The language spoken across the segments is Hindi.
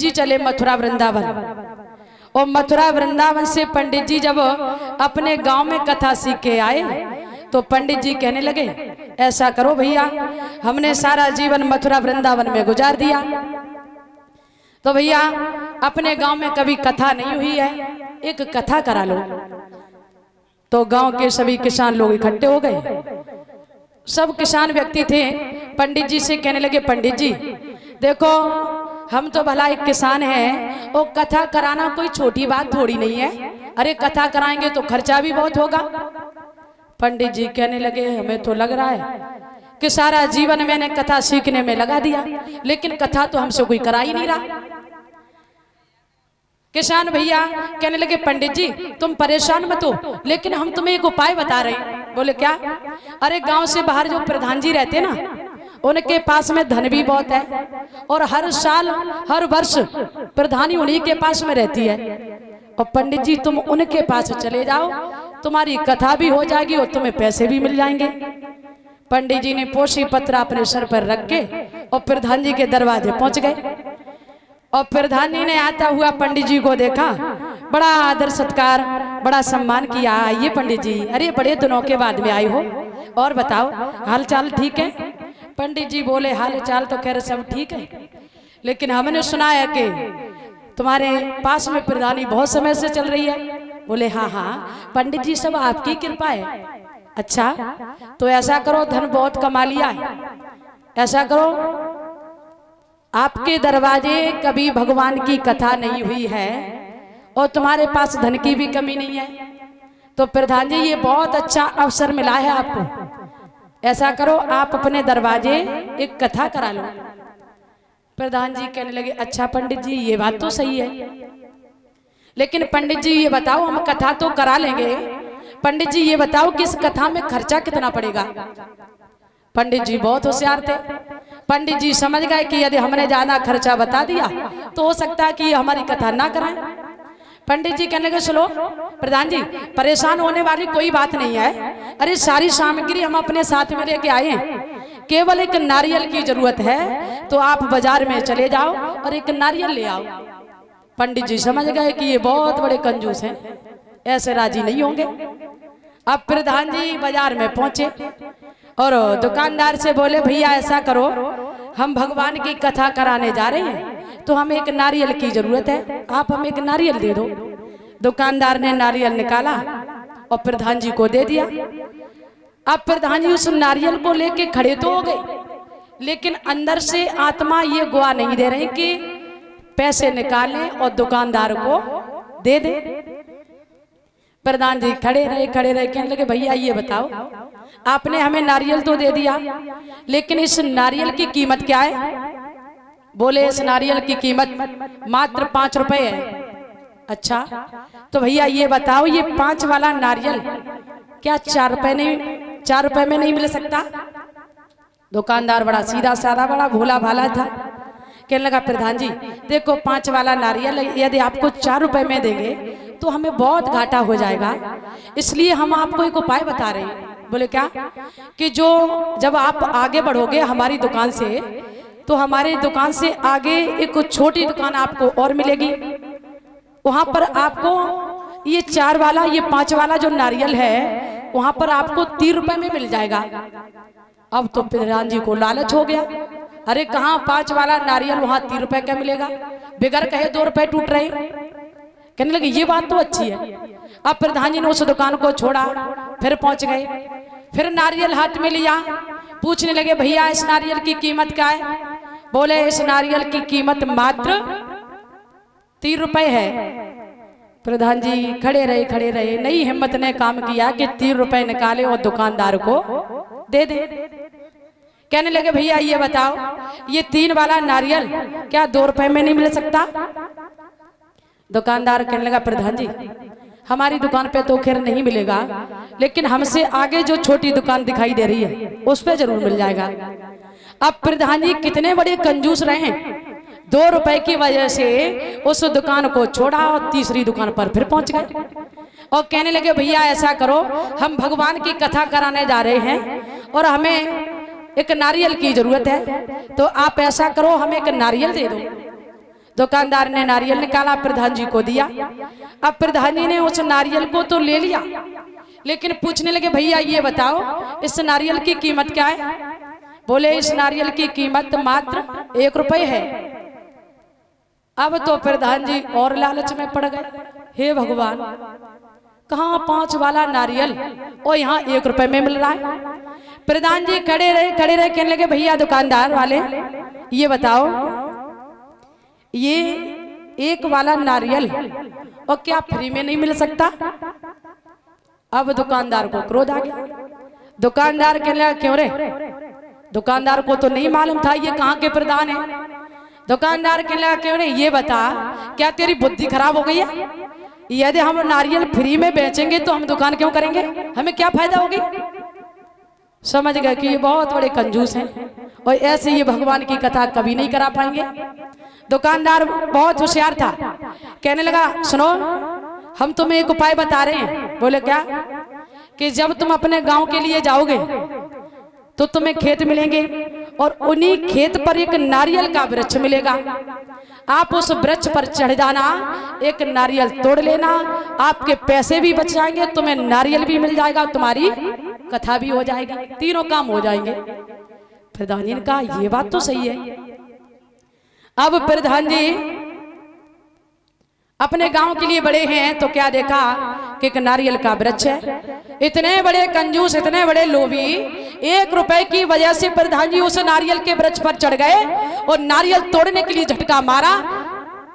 जी चले मथुरा वृंदावन। और मथुरा वृंदावन से पंडित जी जब अपने गांव में कथा सीख के आए तो पंडित जी कहने लगे, ऐसा करो भैया, हमने सारा जीवन मथुरा वृंदावन में गुजार दिया, तो भैया अपने गांव में कभी कथा नहीं हुई है, एक कथा करा लो। तो गांव के सभी किसान लोग इकट्ठे हो गए। सब किसान व्यक्ति थे। पंडित जी से कहने लगे, पंडित जी देखो, हम तो भला एक किसान हैं और कथा कराना कोई छोटी बात थोड़ी नहीं है। अरे कथा कराएंगे तो खर्चा भी बहुत होगा। पंडित जी कहने लगे, हमें तो लग रहा है कि सारा जीवन मैंने कथा सीखने में लगा दिया, लेकिन कथा तो हमसे कोई करा ही नहीं रहा। किसान भैया कहने लगे, पंडित जी तुम परेशान मत हो, लेकिन हम तुम्हें एक उपाय बता रहे हैं। बोले क्या? अरे गांव से बाहर जो प्रधान जी रहते ना, उनके पास में धन भी बहुत है और हर साल हर वर्ष प्रधानी उन्हीं के पास में रहती है। और पंडित जी तुम उनके पास चले जाओ, तुम्हारी कथा भी हो जाएगी और तुम्हें पैसे भी मिल जाएंगे। पंडित जी ने पोशी पत्र अपने सर पर रख के और प्रधान जी के दरवाजे पहुंच गए। और प्रधान जी ने आता हुआ पंडित जी को देखा, बड़ा आदर सत्कार, बड़ा सम्मान किया। आइए पंडित जी, अरे बड़े दिनों के बाद में आए हो, और बताओ हाल चाल ठीक है? पंडित जी बोले, हाल चाल तो खैर सब ठीक है, लेकिन हमने सुना है कि तुम्हारे पास में प्रधानी बहुत समय से चल रही है। बोले हाँ हाँ पंडित जी, सब आपकी कृपा है। अच्छा तो ऐसा करो, धन बहुत कमा लिया है, ऐसा करो आपके दरवाजे कभी भगवान की कथा नहीं हुई है और तुम्हारे पास धन की भी कमी नहीं है, तो प्रधान जी ये बहुत अच्छा अवसर मिला है आपको। ऐसा करो आप अपने दरवाजे एक कथा करा लो। प्रधान जी कहने लगे, अच्छा पंडित जी ये बात तो सही है, लेकिन पंडित जी ये बताओ, हम कथा तो करा लेंगे, पंडित जी ये बताओ कि इस कथा में खर्चा कितना पड़ेगा? पंडित जी बहुत होशियार थे। पंडित जी समझ गए कि यदि हमने ज्यादा खर्चा बता दिया तो हो सकता है कि ये हमारी कथा ना कराएं। पंडित जी कहने लगे, सुनो प्रधान जी, परेशान होने वाली कोई बात नहीं है। अरे सारी सामग्री हम अपने साथ में लेके आए हैं, केवल एक नारियल की जरूरत है, तो आप बाजार में चले जाओ और एक नारियल ले आओ। पंडित जी समझ गए कि ये बहुत बड़े कंजूस हैं, ऐसे राजी नहीं होंगे। अब प्रधान जी बाजार में पहुंचे और दुकानदार से बोले, भैया ऐसा करो, हम भगवान की कथा कराने जा रहे हैं, तो हमें एक नारियल की जरूरत है, आप हमें एक नारियल दे दो। दुकानदार ने नारियल निकाला और प्रधान जी को दे दिया। अब प्रधान जी उस नारियल को लेके खड़े तो हो गए, लेकिन अंदर से आत्मा ये गुआ नहीं दे रहे कि पैसे निकालें और दुकानदार को दे दे। प्रधान जी खड़े रहे, कहने लगे, भैया ये बताओ, आपने हमें नारियल तो दे दिया, लेकिन इस नारियल की कीमत क्या है? बोले, इस नारियल की कीमत मात्र 5 रुपए है। अच्छा तो भैया ये बताओ, ये 5 वाला नारियल क्या 4 रुपए में नहीं मिल सकता? दुकानदार बड़ा सीधा साधा, बड़ा भोला भाला था। कहने लगा, प्रधान जी देखो, 5 वाला नारियल यदि आपको 4 रुपए में देंगे तो हमें बहुत घाटा हो जाएगा, इसलिए हम आपको एक उपाय बता रहे हैं। बोले क्या? कि जब आप आगे बढ़ोगे हमारी दुकान से, तो हमारी दुकान से आगे एक छोटी दुकान आपको और मिलेगी, वहां पर आपको ये 4 वाला, ये 5 वाला जो नारियल है, वहां पर आपको 3 रुपए में मिल जाएगा। अब तो प्रधान जी को लालच हो गया, अरे कहाँ 5 वाला नारियल वहां 3 रुपए का मिलेगा, बिगर कहे 2 रुपए टूट रहे। कहने लगे, ये बात तो अच्छी है। अब प्रधान जी ने उस दुकान को छोड़ा, फिर पहुंच गए, फिर नारियल हाथ में लिया, पूछने लगे, भैया इस नारियल की कीमत क्या है? बोले, इस नारियल की कीमत मात्र 3 रुपए है। प्रधान जी खड़े रहे, नहीं हिम्मत ने काम किया कि 3 रुपए निकाले और दुकानदार को दे दे। कहने लगे, भैया ये बताओ, ये 3 वाला नारियल क्या 2 रुपए में नहीं मिल सकता? दुकानदार कहने लगा, प्रधान जी हमारी दुकान पे तो खैर नहीं मिलेगा, लेकिन हमसे आगे जो छोटी दुकान दिखाई दे रही है उस पे जरूर मिल जाएगा। अब प्रधान जी कितने बड़े कंजूस रहे हैं, 2 रुपए की वजह से उस दुकान को छोड़ा और तीसरी दुकान पर फिर पहुंच गए और कहने लगे, भैया ऐसा करो, हम भगवान की कथा कराने जा रहे हैं और हमें एक नारियल की जरूरत है, तो आप ऐसा करो, हमें एक नारियल दे दो। दुकानदार ने नारियल निकाला, प्रधान जी को दिया। अब प्रधान जी ने उस नारियल को तो ले लिया, लेकिन पूछने लगे भैया ये बताओ इस नारियल की कीमत क्या है? बोले इस नारियल की कीमत मात्र 1 रुपए है। अब तो प्रधान जी और लालच में पड़ गए, हे भगवान कहाँ 5 वाला नारियल और यहाँ 1 रुपए में मिल रहा है। प्रधान जी खड़े रहे कहने लगे भैया दुकानदार वाले ये बताओ ये 1 वाला नारियल और क्या फ्री में नहीं मिल सकता? अब दुकानदार को क्रोध आ गया। दुकानदार कहने लगा क्यों रे? दुकानदार को तो नहीं मालूम था ये कहाँ के प्रधान है। दुकानदार कहने लगा क्यों रे ये बता क्या तेरी बुद्धि खराब हो गई है? यदि हम नारियल फ्री में बेचेंगे तो हम दुकान क्यों करेंगे? हमें क्या फायदा होगी? समझ गए कि ये बहुत बड़े कंजूस हैं और ऐसे ये भगवान की कथा कभी नहीं करा पाएंगे। दुकानदार बहुत होशियार था, कहने लगा सुनो हम तुम्हें एक उपाय बता रहे हैं। बोले क्या? कि जब तुम अपने गांव के लिए जाओगे तो तुम्हें खेत मिलेंगे और उन्हीं खेत पर एक नारियल का वृक्ष मिलेगा। आप उस वृक्ष पर चढ़ जाना, एक नारियल तोड़ लेना, आपके पैसे भी बच जाएंगे, तुम्हें नारियल भी मिल जाएगा, तुम्हारी कथा भी हो जाएगी, तीनों काम हो जाएंगे। प्रधान जी ने कहा ये बात तो सही है। अब प्रधान जी अपने गांव के लिए बड़े हैं तो क्या देखा कि एक नारियल का वृक्ष है। इतने बड़े कंजूस, इतने बड़े लोभी, 1 रुपए की वजह से प्रधान जी उस नारियल के वृक्ष पर चढ़ गए और नारियल तोड़ने के लिए झटका मारा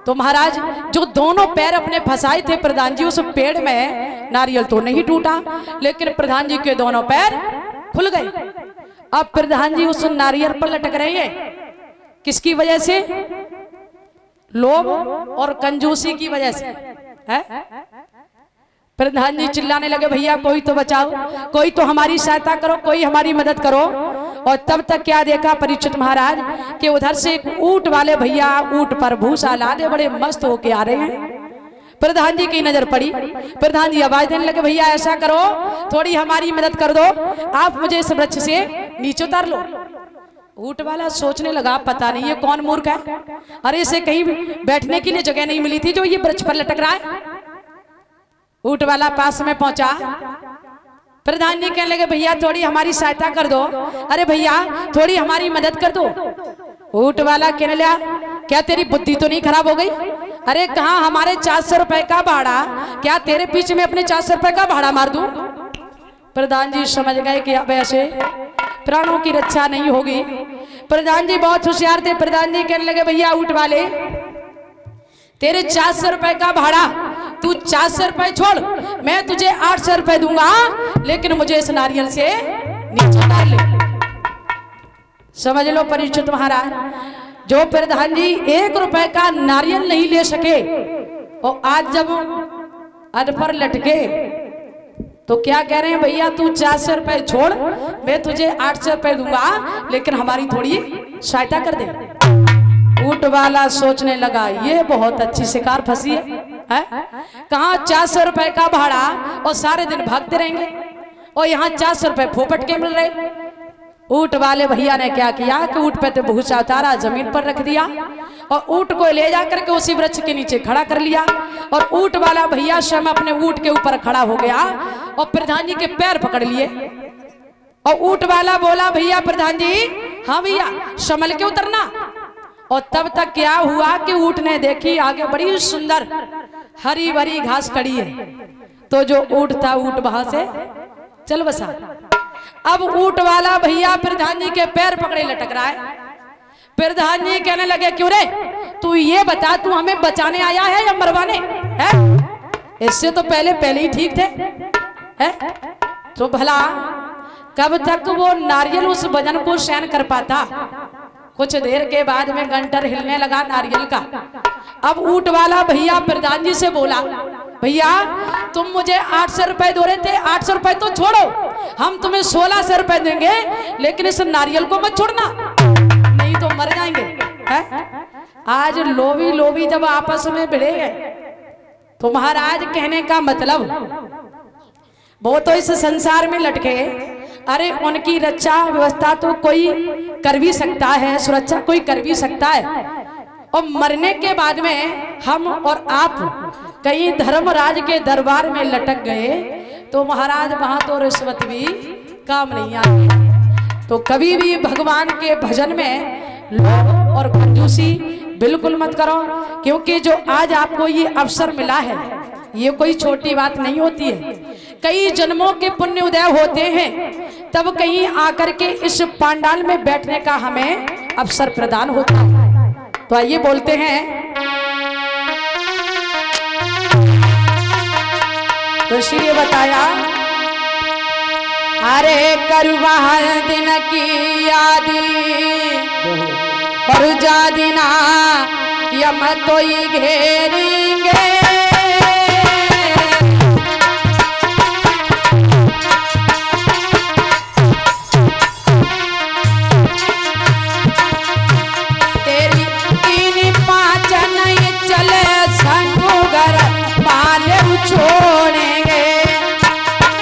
तो महाराज जो दोनों पैर अपने फंसाए थे प्रधान जी उस पेड़ में, नारियल तो नहीं टूटा लेकिन प्रधान जी के दोनों पैर खुल गए। अब प्रधान जी उस नारियल पर लटक रहे हैं, किसकी वजह से? लोभ और कंजूसी की वजह से है। प्रधान जी चिल्लाने लगे भैया कोई तो बचाओ, कोई तो हमारी सहायता करो, कोई हमारी मदद करो। और तब तक क्या देखा परीक्षित महाराज कि उधर से एक ऊंट वाले भैया ऊंट पर भूसा लादे बड़े मस्त होके आ रहे हैं। प्रधान जी की नजर पड़ी, प्रधान जी आवाज देने लगे भैया ऐसा करो थोड़ी हमारी मदद कर दो, आप मुझे इस वृक्ष से नीचे उतार लो। ऊंट वाला सोचने लगा पता नहीं ये कौन मूर्ख है, अरे इसे कहीं बैठने के लिए जगह नहीं मिली थी जो ये वृक्ष पर लटक रहा है। ऊंट वाला पास में पहुंचा, प्रधान जी कहने लगे भैया थोड़ी हमारी सहायता कर दो, अरे भैया थोड़ी हमारी मदद कर दो। ऊंट वाला कहने लगा क्या तेरी बुद्धि तो नहीं खराब हो गई? अरे कहाँ हमारे 400 रुपए का भाड़ा, क्या तेरे पीछे में अपने 400 रुपए का भाड़ा मार दूं? प्रधान जी समझ गए कि अब ऐसे प्राणों की रक्षा नहीं होगी। प्रधान जी बहुत होशियार थे, प्रधान जी कहने लगे भैया ऊंट वाले तेरे 400 रुपए का भाड़ा, तू 400 रुपए छोड़, मैं तुझे 800 रुपए दूंगा, लेकिन मुझे इस नारियल से नीचे डाल ले। समझ लो परीक्षित महाराज, जो प्रधान जी 1 रुपए का नारियल नहीं ले सके और आज जब अध पर लटके तो क्या कह रहे हैं भैया तू 400 रुपए छोड़, मैं तुझे 800 रुपए दूंगा, लेकिन हमारी थोड़ी सहायता कर दे। ऊंट वाला सोचने लगा ये बहुत अच्छी शिकार फंसी है? कहाँ 400 रुपए का भाड़ा और सारे दिन भागते रहेंगे और यहाँ 400 रुपए फोपट के मिल रहे। ऊंट वाले भैया ने क्या किया कि ऊंट पे तो भूसा उतारा, जमीन पर रख दिया और ऊंट को ले जाकर के उसी वृक्ष के नीचे खड़ा कर लिया और ऊंट वाला भैया स्वयं अपने ऊंट के ऊपर खड़ा हो गया और प्रधान जी के पैर पकड़ लिए और ऊंट वाला बोला भैया प्रधान जी हाँ भैया संभल के उतरना। और तब तक क्या हुआ कि ऊंट ने देखी आगे बड़ी सुंदर हरी भरी घास खड़ी है, तो जो ऊंट था ऊंट वहां से चल बसा। अब ऊंट वाला भैया प्रधान जी के पैर पकड़े लटक रहा है। प्रधान जी कहने लगे क्यों रे, तू ये बता तू हमें बचाने आया है या मरवाने है? इससे तो पहले ही ठीक थे है? तो भला कब तक वो नारियल उस वजन को सहन कर पाता? कुछ देर के बाद में गंटर हिलने लगा नारियल का। अब ऊंट वाला भैया प्रधान जी से बोला भैया तुम मुझे 800 रुपए दो रहे थे, 800 रुपए तो छोड़ो, हम तुम्हें 1600 रुपए देंगे, लेकिन इस नारियल को मत छोड़ना नहीं तो मर जाएंगे है? आज लोभी लोभी जब आपस में भिड़े गए तो महाराज कहने का मतलब वो तो इस संसार में लटके, अरे उनकी रक्षा व्यवस्था तो कोई कर भी सकता है, सुरक्षा कोई कर भी सकता है और मरने के बाद में हम और आप कहीं धर्मराज के दरबार में लटक गए तो महाराज वहां तो रिश्वत भी काम नहीं आती। तो कभी भी भगवान के भजन में लोभ और कंजूसी बिल्कुल मत करो, क्योंकि जो आज आपको ये अवसर मिला है ये कोई छोटी बात नहीं होती है। कई जन्मों के पुण्य उदय होते हैं तब कहीं आकर के इस पांडाल में बैठने का हमें अवसर प्रदान होता है। तो आइए बोलते हैं, तो इसलिए बताया, अरे करुआ दिन की यादी पर जा दिना यम तो घेरेंगे, तेरी तीन पाँच नहीं चले संगू घर पाले छोड़ेंगे,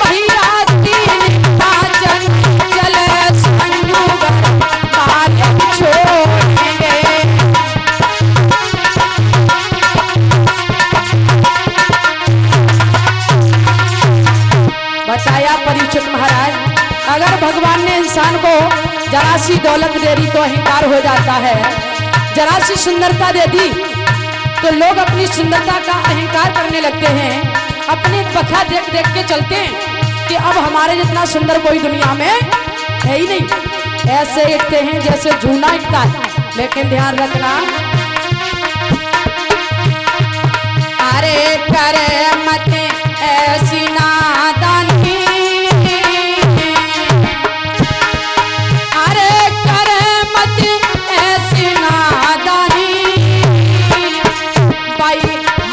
भैया तीन पाँच नहीं चले संगू घर पाले छोड़ेंगे। बताया परीक्षित महाराज, अगर भगवान ने इंसान को जरा सी दौलत दे दी तो अहंकार हो जाता है, जरा सी सुंदरता दे दी तो लोग अपनी सुंदरता का अहंकार करने लगते हैं, अपने बखा देख देख के चलते हैं कि अब हमारे जितना सुंदर कोई दुनिया में है ही नहीं। ऐसे इटते हैं जैसे जूना इटता है। लेकिन ध्यान रखना, अरे करे मत ऐसी नादानी, अरे करे मत ऐसी नादानी, भाई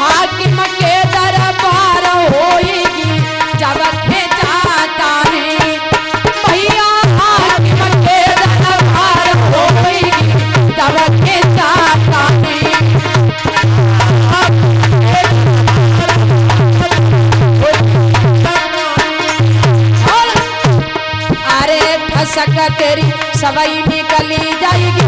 हाकिम के दरबार होएगी जब जाता नहीं, भैया हाकिम के दरबार होएगी जब जाता नहीं। अरे फसक तेरी सवई निकली जाएगी,